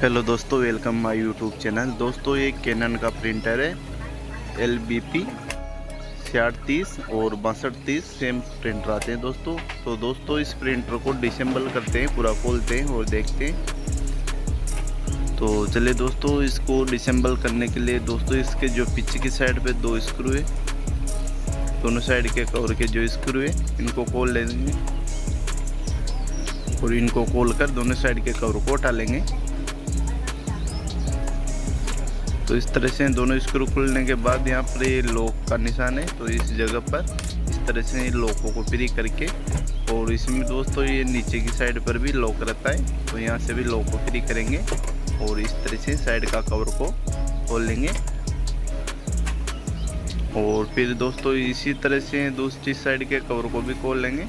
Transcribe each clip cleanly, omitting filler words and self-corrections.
Hello दोस्तों, welcome my YouTube channel. दोस्तों ये कैनन का प्रिंटर है LBP 6630 और 6230 सेम प्रिंटर आते हैं दोस्तों। तो दोस्तों इस प्रिंटर को डिसेंबल करते हैं, पूरा खोलते हैं और देखते हैं। तो चलिए दोस्तों, इसको डिसेंबल करने के लिए दोस्तों इसके जो पीछे की साइड पे दो स्क्रू है, दोनों साइड के कवर के जो स्क्रू है इनको खोल लेंगे और इनको खोलकर दोनों साइड के कवर को हटा लेंगे। तो इस तरह से दोनों स्क्रू खुलने के बाद यहाँ पर ये लॉक का निशान है, तो इस जगह पर इस तरह से लॉकों को फ्री करके, और इसमें दोस्तों ये नीचे की साइड पर भी लॉक रहता है, तो यहाँ से भी लॉक को फ्री करेंगे और इस तरह से साइड का कवर को खोल लेंगे। और फिर दोस्तों इसी तरह से दूसरी साइड के कवर को भी खोल लेंगे।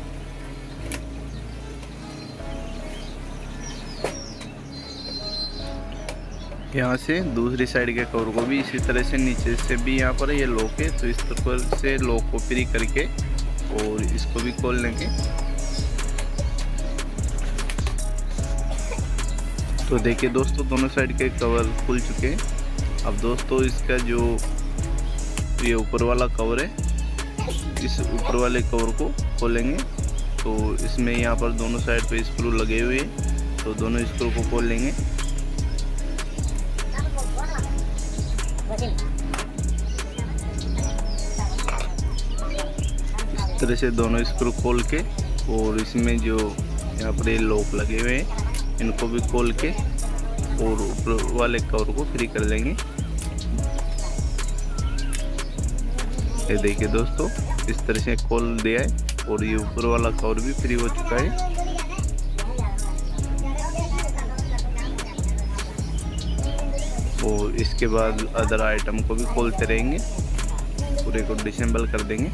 यहाँ से दूसरी साइड के कवर को भी इसी तरह से नीचे से भी यहाँ पर ये लॉक है, तो इस तरह से लॉक को फ्री करके और इसको भी खोल लेंगे। तो देखिए दोस्तों, दोनों साइड के कवर खुल चुके हैं। अब दोस्तों इसका जो ये ऊपर वाला कवर है, इस ऊपर वाले कवर को खोलेंगे। तो इसमें यहाँ पर दोनों साइड पे स्क्रू लगे हुए हैं, तो दोनों स्क्रू को खोल लेंगे। इस तरह से दोनों स्क्रू खोल के और इसमें जो यहाँ पर लॉक लगे हुए हैं इनको भी खोल के और ऊपर वाले कवर को फ्री कर लेंगे। ये देखिए दोस्तों, इस तरह से खोल दिया है और ये ऊपर वाला कवर भी फ्री हो चुका है। और इसके बाद अदर आइटम को भी खोलते रहेंगे, पूरे को डिसेंबल कर देंगे।